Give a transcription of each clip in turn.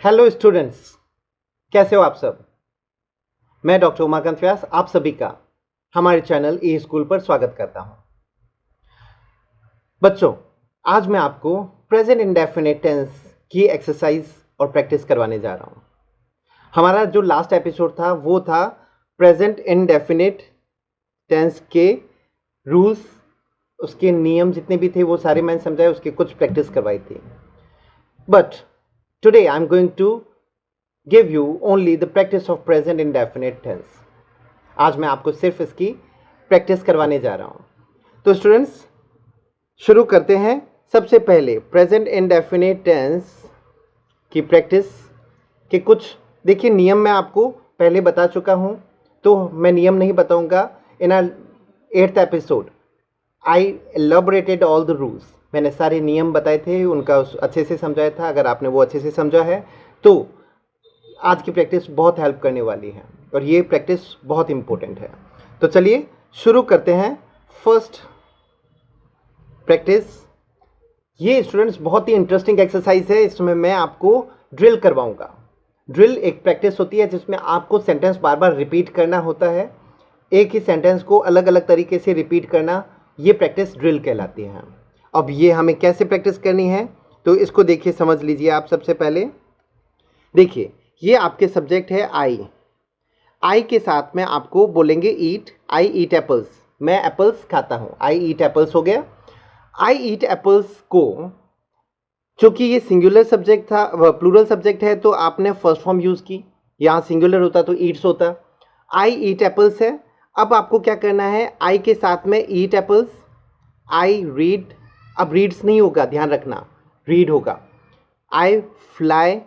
Hello students, कैसे हो आप सब। मैं डॉक्टर उमाकांत व्यास आप सभी का हमारे चैनल ई स्कूल पर स्वागत करता हूं। बच्चों, आज मैं आपको प्रेजेंट इंडेफिनिट टेंस की एक्सरसाइज और प्रैक्टिस करवाने जा रहा हूं। हमारा जो लास्ट एपिसोड था वो था प्रेजेंट इंडेफिनिट टेंस के रूल्स, उसके नियम जितने भी थे वो सारे मैंने समझाए, उसके कुछ प्रैक्टिस करवाई थी। But today I am going to give you only the practice of present indefinite tense। आज मैं आपको सिर्फ इसकी प्रैक्टिस करवाने जा रहा हूं। तो स्टूडेंट्स, शुरू करते हैं। सबसे पहले प्रेजेंट इंडेफिनिट टेंस की प्रैक्टिस के कुछ देखिए नियम मैं आपको पहले बता चुका हूं, तो मैं नियम नहीं बताऊंगा। In our 8th episode I elaborated all the rules. मैंने सारे नियम बताए थे, उनका अच्छे से समझाया था। अगर आपने वो अच्छे से समझा है तो आज की प्रैक्टिस बहुत हेल्प करने वाली है और ये प्रैक्टिस बहुत इंपॉर्टेंट है। तो चलिए शुरू करते हैं। फर्स्ट प्रैक्टिस, ये स्टूडेंट्स बहुत ही इंटरेस्टिंग एक्सरसाइज है। इसमें मैं आपको ड्रिल करवाऊंगा। ड्रिल एक प्रैक्टिस होती है जिसमें आपको सेंटेंस बार बार रिपीट करना होता है। एक ही सेंटेंस को अलग अलग तरीके से रिपीट करना, ये प्रैक्टिस ड्रिल कहलाती है। अब ये हमें कैसे प्रैक्टिस करनी है तो इसको देखिए, समझ लीजिए आप। सबसे पहले देखिए, ये आपके सब्जेक्ट है आई के साथ में आपको बोलेंगे ईट। आई ईट एप्पल्स, मैं एप्पल्स खाता हूँ। आई ईट एप्पल्स हो गया। आई ईट एप्पल्स को, चूंकि ये सिंगुलर सब्जेक्ट था, प्लूरल सब्जेक्ट है, तो आपने फर्स्ट फॉर्म यूज की। यहाँ सिंगुलर होता तो ईट्स होता। आई ईट एप्पल्स है। अब आपको क्या करना है, आई के साथ में ईट एप्पल्स। आई रीड, अब रीड्स नहीं होगा, ध्यान रखना, रीड होगा। आई fly,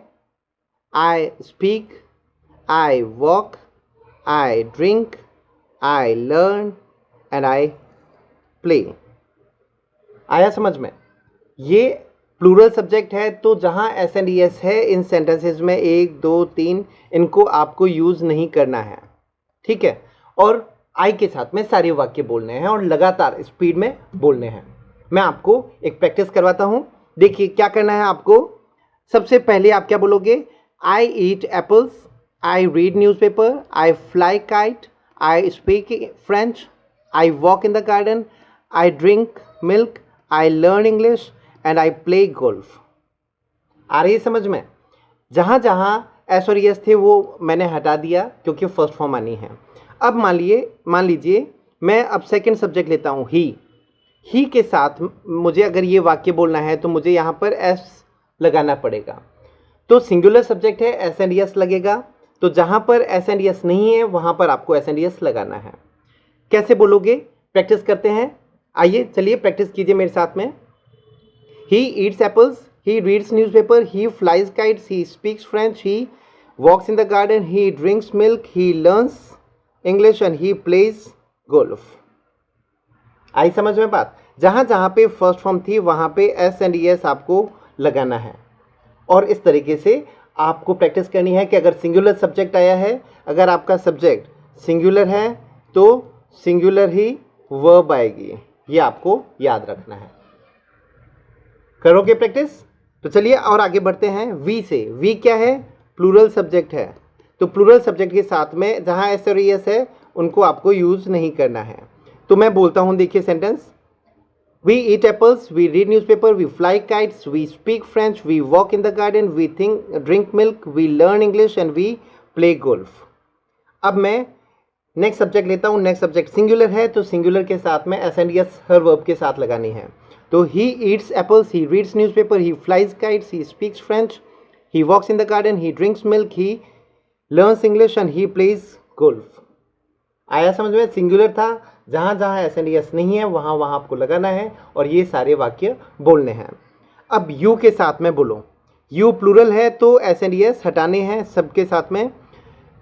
I speak, I walk, I drink, I learn and I play। आया समझ में। ये प्लूरल सब्जेक्ट है, तो जहाँ एस एंड एस है इन सेंटेंसेस में 1 2 3, इनको आपको यूज़ नहीं करना है, ठीक है। और आई के साथ में सारे वाक्य बोलने हैं और लगातार स्पीड में बोलने हैं। मैं आपको एक प्रैक्टिस करवाता हूँ। देखिए क्या करना है आपको। सबसे पहले आप क्या बोलोगे, I eat apples, I read newspaper, I fly kite, I speak French, I walk in the garden, I drink milk, I learn English and I play golf। आ रही है समझ में। जहाँ जहाँ एस और यस थे वो मैंने हटा दिया क्योंकि फर्स्ट फॉर्म आनी है। अब मान लीजिए मैं अब सेकंड सब्जेक्ट लेता हूँ ही के साथ मुझे अगर ये वाक्य बोलना है तो मुझे यहाँ पर एस लगाना पड़ेगा। तो सिंगुलर सब्जेक्ट है, एस एंड यस लगेगा। तो जहां पर एस एंड यस नहीं है वहां पर आपको एस एंड यस लगाना है। कैसे बोलोगे, प्रैक्टिस करते हैं। आइए चलिए प्रैक्टिस कीजिए मेरे साथ में। He eats apples, he reads newspaper, he flies kites, he speaks French, he walks in the garden, he drinks milk, he learns English and he plays golf. आई समझ में बात। जहां जहां पे फर्स्ट फॉर्म थी वहां पे एस एंड यस आपको लगाना है। और इस तरीके से आपको प्रैक्टिस करनी है कि अगर सिंगुलर सब्जेक्ट आया है, अगर आपका सब्जेक्ट सिंगुलर है तो सिंगुलर ही वर्ब आएगी। ये आपको याद रखना है। करोगे प्रैक्टिस। तो चलिए और आगे बढ़ते हैं। वी से, वी क्या है, प्लूरल सब्जेक्ट है। तो प्लूरल सब्जेक्ट के साथ में जहां एस और एस है उनको आपको यूज नहीं करना है। तो मैं बोलता हूं, देखिए sentence. We eat apples, we read newspaper, we fly kites, we speak French, we walk in the garden, we drink milk, we learn English and we play golf। अब मैं नेक्स्ट सब्जेक्ट लेता हूँ। नेक्स्ट सब्जेक्ट सिंगुलर है तो singular के साथ में S and S her verb के साथ लगानी है। तो he eats apples, he reads newspaper, he flies kites, he speaks French, he walks in the garden, he drinks milk, he learns English and he plays golf। आया समझ में। Singular था, जहां जहां एस एंड एस नहीं है वहां वहां आपको लगाना है और ये सारे वाक्य बोलने हैं। अब यू के साथ में बोलो। यू प्लूरल है तो एस एंड एस हटाने हैं सबके साथ में।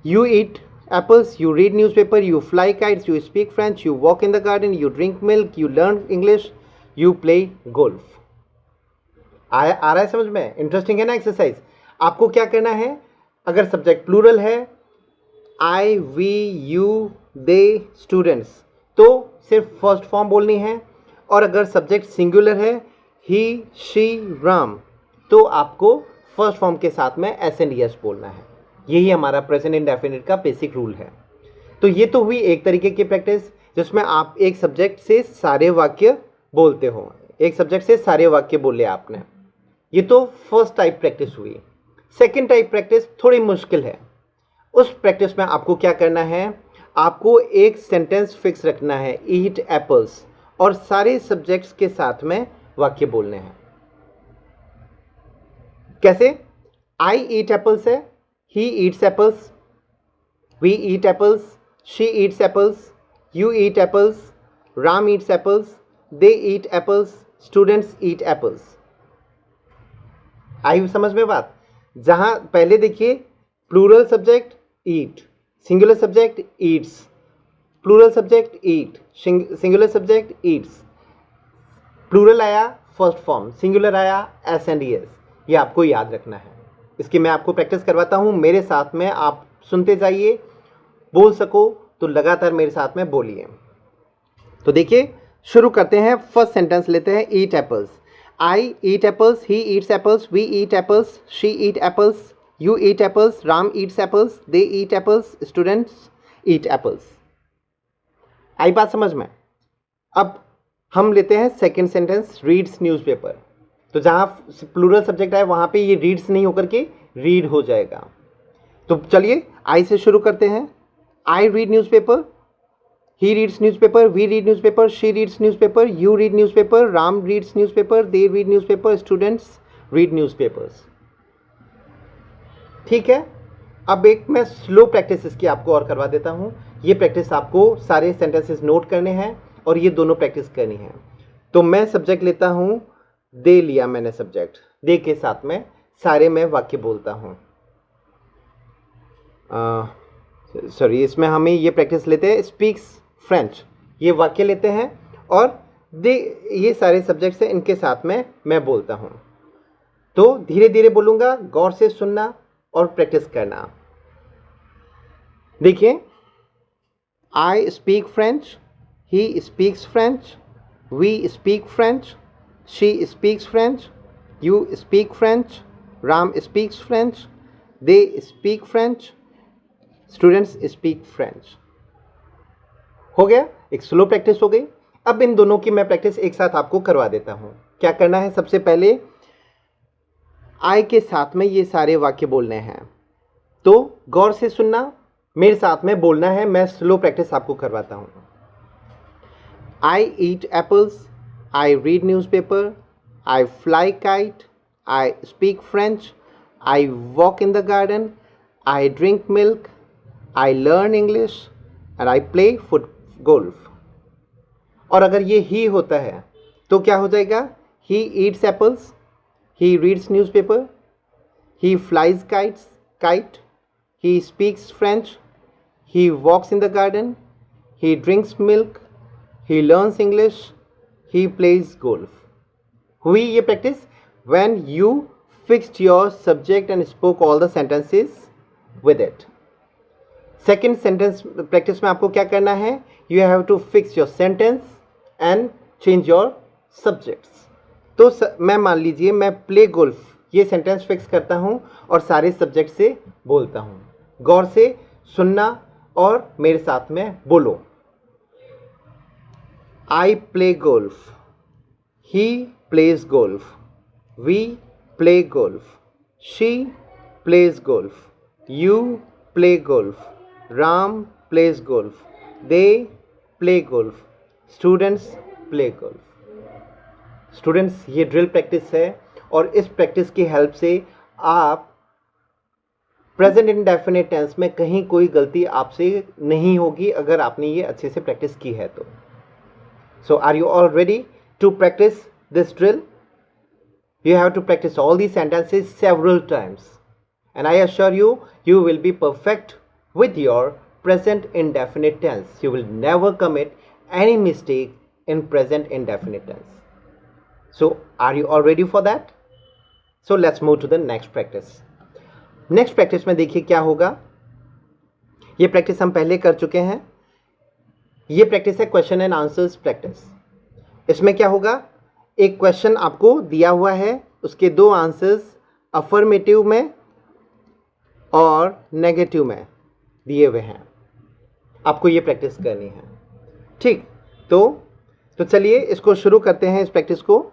You eat apples, you read newspaper, you fly kites, you speak French, you walk in the garden, you drink milk, you learn English, you play golf. आ रहा है समझ में। इंटरेस्टिंग है ना एक्सरसाइज। आपको क्या करना है, अगर सब्जेक्ट प्लूरल है, आई वी यू दे स्टूडेंट्स, तो सिर्फ फर्स्ट फॉर्म बोलनी है। और अगर सब्जेक्ट सिंगुलर है, ही शी राम, तो आपको फर्स्ट फॉर्म के साथ में एस एंड यस बोलना है। यही हमारा प्रेजेंट इंडेफिनिट का बेसिक रूल है। तो ये तो हुई एक तरीके की प्रैक्टिस जिसमें आप एक सब्जेक्ट से सारे वाक्य बोलते हो, एक सब्जेक्ट से सारे वाक्य बोले आपने। ये तो फर्स्ट टाइप प्रैक्टिस हुई। सेकंड टाइप प्रैक्टिस थोड़ी मुश्किल है। उस प्रैक्टिस में आपको क्या करना है, आपको एक सेंटेंस फिक्स रखना है, ईट एप्पल्स, और सारे सब्जेक्ट्स के साथ में वाक्य बोलने हैं। कैसे? आई ईट एप्पल्स है, he eats apples, we eat apples, she eats apples, you eat apples, Ram eats apples, they eat apples, students eat apples. आई समझ में बात? जहां पहले देखिए plural subject eat, singular subject eats, plural subject eat, singular subject eats, plural आया first form, singular आया S and S. ये आपको याद रखना है। इसकी मैं आपको प्रैक्टिस करवाता हूँ, मेरे साथ में आप सुनते जाइए, बोल सको तो लगातार मेरे साथ में बोलिए। तो देखिए शुरू करते हैं। फर्स्ट सेंटेंस लेते हैं, eat apples. I eat apples, he eats apples, we eat apples, she eat apples, you eat apples, Ram eats apples, they eat apples, students eat apples. आई बात समझ में? अब हम लेते हैं सेकंड सेंटेंस, रीड्स न्यूज़पेपर। तो जहाँ प्लूरल सब्जेक्ट है वहाँ पे ये रीड्स नहीं होकर के रीड हो जाएगा। तो चलिए आई से शुरू करते हैं। आई read newspaper, he reads newspaper, we read newspaper, she reads newspaper, you read newspaper, Ram reads newspaper, they read newspaper, students read newspapers। ठीक है। अब एक मैं स्लो प्रैक्टिस इसकी आपको और करवा देता हूँ। ये प्रैक्टिस आपको सारे सेंटेंसेस नोट करने हैं और ये दोनों प्रैक्टिस करनी है। तो मैं सब्जेक्ट लेता हूँ, दे लिया मैंने सब्जेक्ट, दे के साथ में सारे मैं वाक्य बोलता हूँ। सॉरी, इसमें हमें ये प्रैक्टिस लेते हैं, स्पीक्स फ्रेंच, ये वाक्य लेते हैं और दे, ये सारे सब्जेक्ट्स हैं, इनके साथ में मैं बोलता हूँ। तो धीरे धीरे बोलूँगा, गौर से सुनना और प्रैक्टिस करना। देखिए, I speak French, he speaks French, we speak French, she speaks French, you speak French, Ram speaks French, they speak French, students speak French. हो गया, एक स्लो प्रैक्टिस हो गई। अब इन दोनों की मैं प्रैक्टिस एक साथ आपको करवा देता हूं। क्या करना है, सबसे पहले आई के साथ में ये सारे वाक्य बोलने हैं। तो गौर से सुनना, मेरे साथ में बोलना है। मैं स्लो प्रैक्टिस आपको करवाता हूं। I eat apples, I read newspaper, I fly kite, I speak French, I walk in the garden, I drink milk, I learn English and I play golf. और अगर ये ही होता है तो क्या हो जाएगा, he eats apples, he reads newspaper, he flies kite, he speaks French, he walks in the garden, he drinks milk, he learns English, he plays golf. हुई ये practice when you fixed your subject and spoke all the sentences with it. Second sentence practice में आपको क्या करना है, you have to fix your sentence and change your subjects. तो मैं मान लीजिए मैं प्ले गोल्फ ये सेंटेंस फिक्स करता हूँ और सारे सब्जेक्ट से बोलता हूँ। गौर से सुनना और मेरे साथ में बोलो। I play golf, he plays golf, we play golf, she plays golf, you play golf, Ram plays golf, they play golf, students play golf. Students, ये ड्रिल प्रैक्टिस है और इस प्रैक्टिस की हेल्प से आप प्रेजेंट इंडेफिनिट टेंस में कहीं कोई गलती आपसे नहीं होगी अगर आपने ये अच्छे से प्रैक्टिस की है तो। So are you all ready to practice this drill? You have to practice all these sentences several times and I assure you, you will be perfect with your present indefinite tense. You will never commit any mistake in present indefinite tense. So are you all ready for that? So let's move to the next practice. Next practice में देखिए क्या होगा। ये practice हम पहले कर चुके हैं। ये प्रैक्टिस है क्वेश्चन एंड आंसर्स प्रैक्टिस। इसमें क्या होगा, एक क्वेश्चन आपको दिया हुआ है, उसके दो आंसर्स अफर्मेटिव में और नेगेटिव में दिए हुए हैं। आपको ये प्रैक्टिस करनी है, ठीक। तो चलिए इसको शुरू करते हैं, इस प्रैक्टिस को।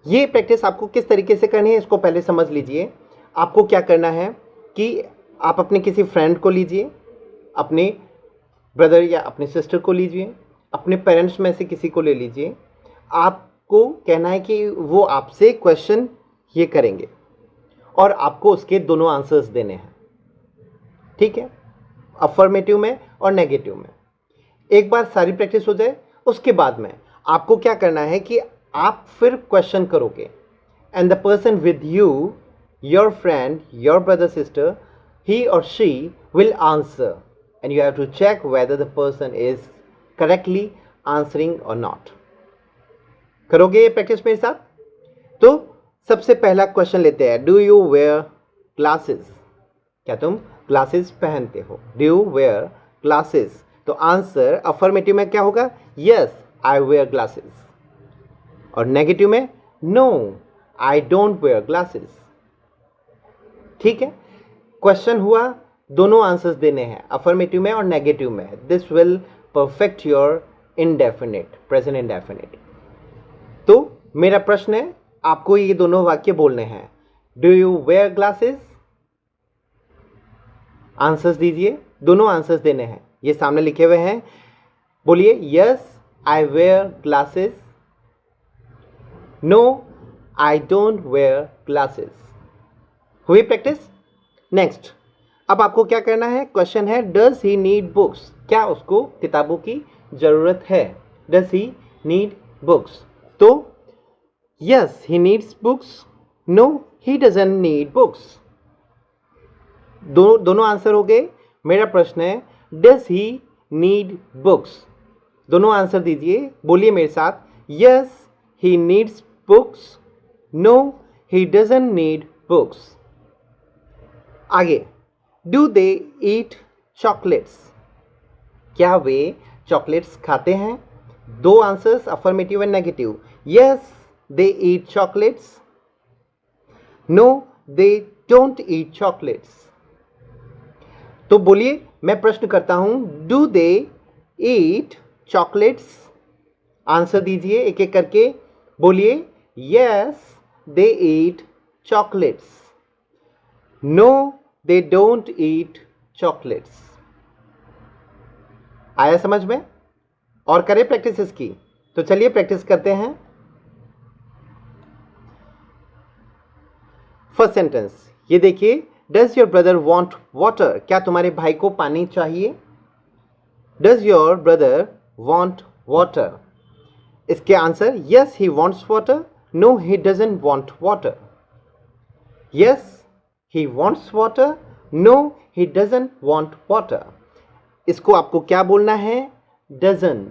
ये प्रैक्टिस आपको किस तरीके से करनी है इसको पहले समझ लीजिए। आपको क्या करना है कि आप अपने किसी फ्रेंड को लीजिए, अपने ब्रदर या अपने सिस्टर को लीजिए, अपने पेरेंट्स में से किसी को ले लीजिए। आपको कहना है कि वो आपसे क्वेश्चन ये करेंगे और आपको उसके दोनों आंसर्स देने हैं, ठीक है, अफर्मेटिव में और नेगेटिव में। एक बार सारी प्रैक्टिस हो जाए उसके बाद में आपको क्या करना है कि आप फिर क्वेश्चन करोगे, and the person with you, your friend, your brother sister, he or she will answer and you have to check whether the person is correctly answering or not. करोगे ये प्रैक्टिस मेरे साथ? तो सबसे पहला क्वेश्चन लेते हैं, डू यू वेयर ग्लासेस? क्या तुम ग्लासेस पहनते हो? Do you wear glasses? तो आंसर अफर्मेटिव में क्या होगा? Yes I wear glasses. और नेगेटिव में no I don't wear glasses. ठीक है, क्वेश्चन हुआ, दोनों आंसर्स देने हैं, अफर्मेटिव में और नेगेटिव में। This will perfect your indefinite, present indefinite. तो मेरा प्रश्न है, आपको ये दोनों वाक्य बोलने हैं। Do you wear glasses? Answers दीजिए, दोनों आंसर्स देने हैं, ये सामने लिखे हुए हैं। बोलिए, yes I wear glasses, no I don't wear glasses. हुई प्रैक्टिस? नेक्स्ट, अब आपको क्या करना है? क्वेश्चन है, डज ही नीड बुक्स? क्या उसको किताबों की जरूरत है? Does he need books? तो yes he needs books, no he doesn't need books. दोनों आंसर हो गए। मेरा प्रश्न है, डज ही नीड बुक्स? दोनों आंसर दीजिए, बोलिए मेरे साथ, yes he needs books, no he doesn't need books. आगे, डू दे ईट चॉकलेट्स? क्या वे चॉकलेट्स खाते हैं? दो answers, affirmative and negative. Yes they eat chocolates, no they don't eat chocolates. तो बोलिए, मैं प्रश्न करता हूं, do they eat chocolates? Answer दीजिए एक एक करके, बोलिए, yes they eat chocolates, no they don't eat chocolates. आया समझ में? और करें प्रैक्टिस इसकी? तो चलिए प्रैक्टिस करते हैं। फर्स्ट सेंटेंस ये देखिए, does your brother want water? क्या तुम्हारे भाई को पानी चाहिए? Does your brother want water? इसके answer, yes he wants water, no he doesn't want water. Yes he wants water, no he doesn't want water। इसको आपको क्या बोलना है? doesn't।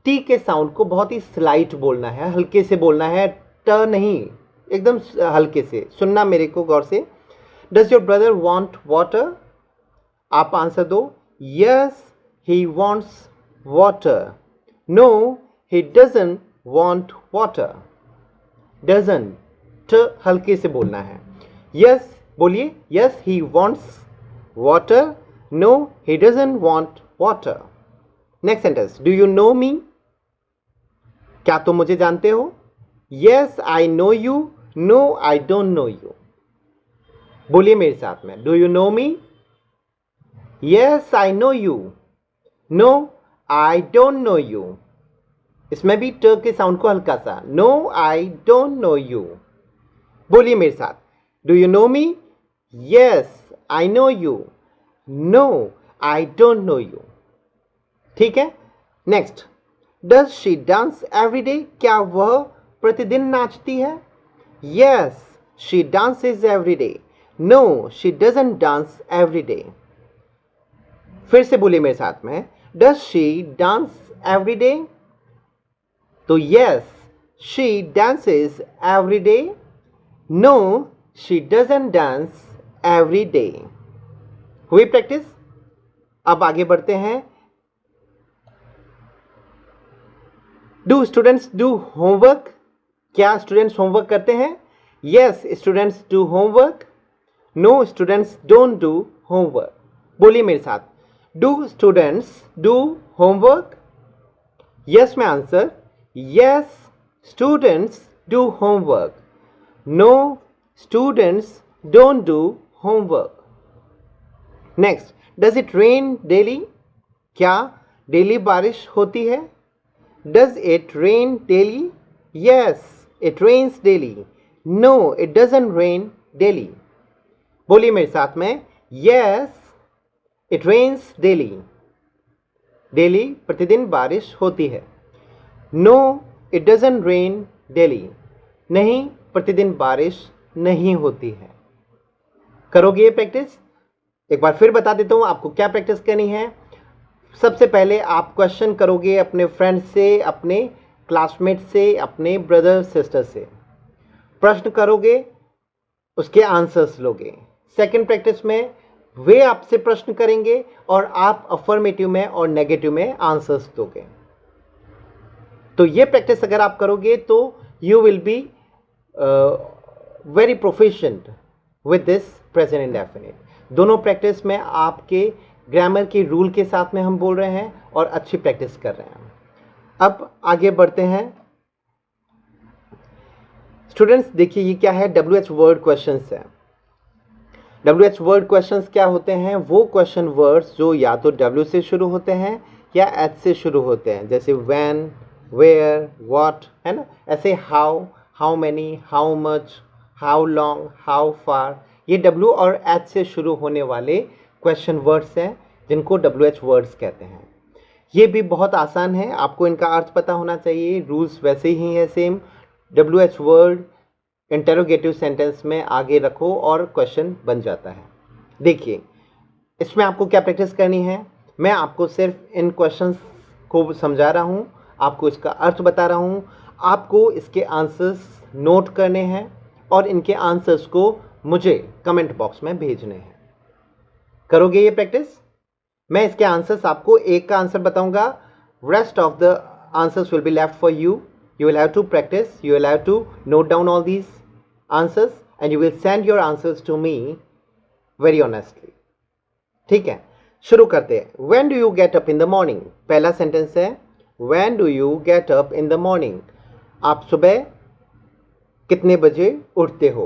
टी के साउंड को बहुत ही स्लाइट बोलना है, हल्के से बोलना है, ट नहीं, एकदम हल्के से सुनना मेरे को गौर से। does your brother want water? आप आंसर दो, yes he wants water, no he doesn't want water। doesn't, ट हल्के से बोलना है। यस बोलिए, yes he wants water, no he doesn't want water. Next sentence, do you know me? क्या तुम मुझे जानते हो? Yes I know you, no I don't know you. बोलिए मेरे साथ में, do you know me? Yes I know you, no I don't know you. इसमें भी ट के साउंड को हल्का सा, no I don't know you. बोलिए मेरे साथ, do you know me? Yes I know you, no I don't know you. ठीक है, next, does she dance every day? क्या वह प्रतिदिन नाचती है? Yes she dances every day, no she doesn't dance every day. फिर से बोलिए मेरे साथ में, does she dance every day? तो yes she dances every day, no she doesn't dance every day। हुई प्रैक्टिस? अब आगे बढ़ते हैं। Do students do homework? क्या स्टूडेंट्स होमवर्क करते हैं? Yes students do homework, no students don't do homework. बोलिए मेरे साथ, do students do homework? Yes में answer, yes students do homework, no students don't do homework. Next, does it rain daily? क्या daily बारिश होती है? Does it rain daily? Yes it rains daily, no it doesn't rain daily. बोलिए मेरे साथ में, yes it rains daily, daily प्रतिदिन बारिश होती है। No it doesn't rain daily, नहीं प्रतिदिन बारिश नहीं होती है। करोगे ये प्रैक्टिस? एक बार फिर बता देता हूँ आपको क्या प्रैक्टिस करनी है। सबसे पहले आप क्वेश्चन करोगे अपने फ्रेंड से, अपने क्लासमेट से, अपने ब्रदर सिस्टर से। प्रश्न करोगे, उसके आंसर्स लोगे। सेकंड प्रैक्टिस में वे आपसे प्रश्न करेंगे और आप अफर्मेटिव में और नेगेटिव में आंसर्स दोगे। तो ये प्रैक्टिस अगर आप करोगे तो you will be very proficient with this present indefinite. दोनों प्रैक्टिस में आपके ग्रामर के रूल के साथ में हम बोल रहे हैं और अच्छी प्रैक्टिस कर रहे हैं। अब आगे बढ़ते हैं स्टूडेंट्स। देखिए ये क्या है, WH वर्ड क्वेश्चंस है। WH वर्ड क्वेश्चंस क्या होते हैं? वो क्वेश्चन वर्ड्स जो या तो W से शुरू होते हैं या H से शुरू होते हैं, जैसे व्हेन, वेयर, व्हाट, है ना। ऐसे how, how many, how much, how long, how far, ये W और H से शुरू होने वाले क्वेश्चन वर्ड्स हैं जिनको WH वर्ड्स कहते हैं। ये भी बहुत आसान है, आपको इनका अर्थ पता होना चाहिए। रूल्स वैसे ही हैं same. WH word interrogative sentence में आगे रखो और क्वेश्चन बन जाता है। देखिए इसमें आपको क्या प्रैक्टिस करनी है, मैं आपको सिर्फ इन क्वेश्चंस को समझा रहा हूँ, आपको इसका अर्थ बता रहा हूँ। आपको इसके आंसर्स नोट करने हैं और इनके आंसर्स को मुझे कमेंट बॉक्स में भेजने हैं। करोगे ये प्रैक्टिस? मैं इसके आंसर्स आपको एक का आंसर बताऊंगा, rest of the answers will be left for you. You will have to practice, you will have to note down all these answers and you will send your answers to me very honestly. ठीक है, शुरू करते हैं। When do you get up in the morning? पहला sentence है When do you get up in the morning? आप सुबह कितने बजे उठते हो?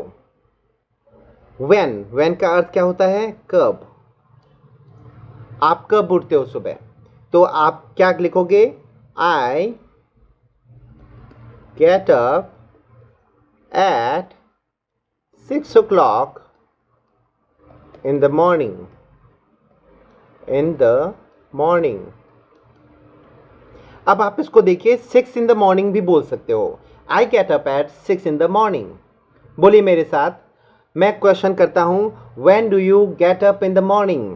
When का अर्थ क्या होता है? कब। आप कब उठते हो सुबह? तो आप क्या लिखोगे? I get up at 6 o'clock in the morning. In the morning. अब आप इसको देखिए, 6 in the morning भी बोल सकते हो। I get up at 6 in the morning. बोलिए मेरे साथ, मैं क्वेश्चन करता हूं, When do you get up in the morning?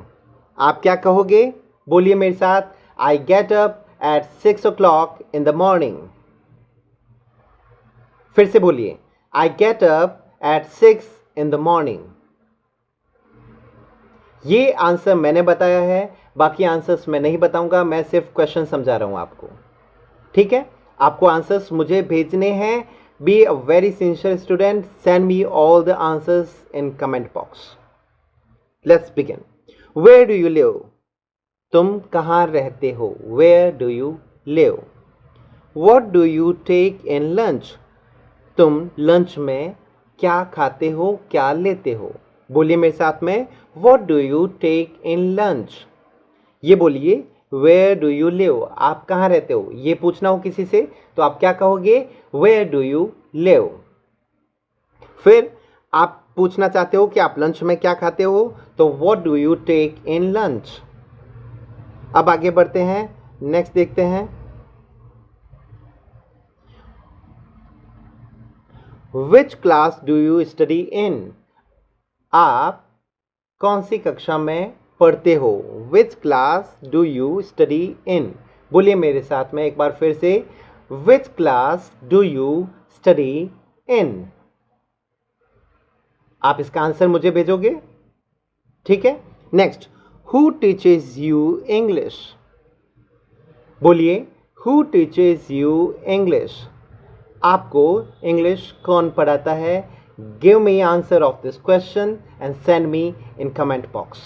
आप क्या कहोगे? बोलिए मेरे साथ, I get up at 6 o'clock in the morning. फिर से बोलिए, I get up at 6 in the morning. ये आंसर मैंने बताया है, बाकी आंसर्स मैं नहीं बताऊंगा, मैं सिर्फ क्वेश्चन समझा रहा हूं आपको। ठीक है, आपको आंसर्स मुझे भेजने हैं। Be a very sincere student, send me all the answers in comment box. Let's begin. Where do you live? तुम कहाँ रहते हो? Where do you live? What do you take in lunch? तुम लंच में क्या खाते हो, क्या लेते हो? बोलिए मेरे साथ में, What do you take in lunch? ये बोलिए, Where do you live? आप कहाँ रहते हो? ये पूछना हो किसी से तो आप क्या कहोगे? Where do you live? फिर आप पूछना चाहते हो कि आप लंच में क्या खाते हो, तो What do you take in lunch? अब आगे बढ़ते हैं, नेक्स्ट देखते हैं। Which class do you study in? आप कौन सी कक्षा में पढ़ते हो? Which class do you study in? बोलिए मेरे साथ में एक बार फिर से, Which class do you study in? आप इसका आंसर मुझे भेजोगे, ठीक है। Next, Who teaches you English? बोलिए, Who teaches you English? आपको इंग्लिश कौन पढ़ाता है? Give me answer of this question and send me in comment box.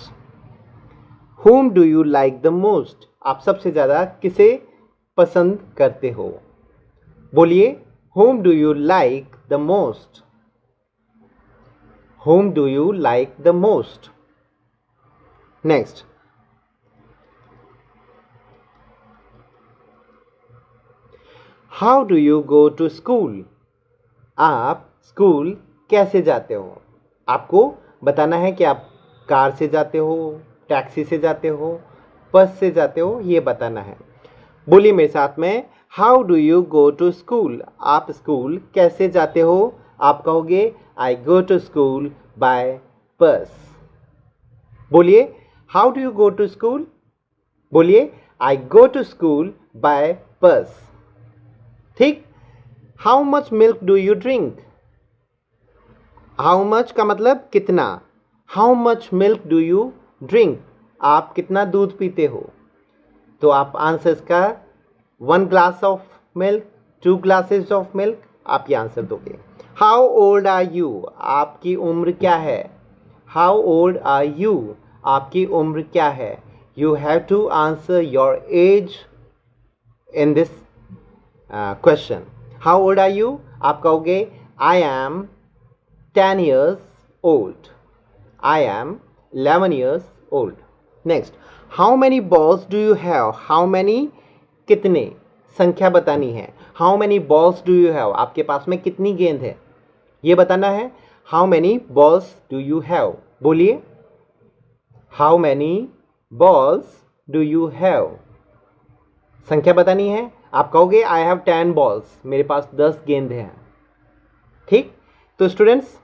Whom do you like the most? आप सबसे ज़्यादा किसे पसंद करते हो? बोलिए, whom do you like the most? Whom do you like the most? Next. How do you go to school? आप school कैसे जाते हो? आपको बताना है कि आप कार से जाते हो, टैक्सी से जाते हो, बस से जाते हो, ये बताना है। बोलिए मेरे साथ में, how do you go to school? आप स्कूल कैसे जाते हो? आप कहोगे I go to school by bus. बोलिए, how do you go to school? बोलिए, I go to school by bus. ठीक। How much milk do you drink? How much का मतलब कितना। How much milk do you drink? आप कितना दूध पीते हो? तो आप आंसर्स का 1 glass of milk, 2 glasses of milk, आप ये आंसर दोगे। How old are you? आपकी उम्र क्या है? How old are you? आपकी उम्र क्या है? You have to answer your age in this question. How old are you? आप कहोगे I am 10 years old. I am 11 years old. Next, how many balls do you have? How many कितने, संख्या बतानी है। How many balls do you have? आपके पास में कितनी गेंद है, ये बताना है। How many balls do you have? बोलिए, How many balls do you have? संख्या बतानी है। आप कहोगे I have 10 balls. मेरे पास 10 गेंद हैं। ठीक। तो स्टूडेंट्स,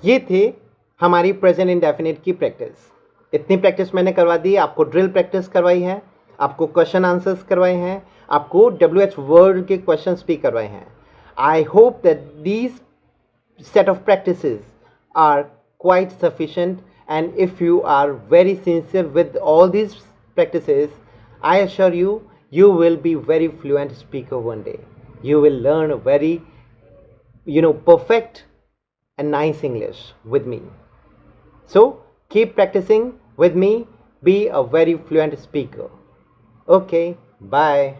ये थे हमारी प्रेजेंट इंडेफिनिट की प्रैक्टिस। इतनी प्रैक्टिस मैंने करवा दी, आपको ड्रिल प्रैक्टिस करवाई है, आपको क्वेश्चन आंसर्स करवाए हैं, आपको WH वर्ड के क्वेश्चंस भी करवाए हैं। I hope that these set of practices are quite sufficient, and if you are very sincere with all these practices, I assure you, you will be very fluent speaker one day. You will learn a very, perfect and nice English with me. So keep practicing with me. Be a very fluent speaker. Okay, bye.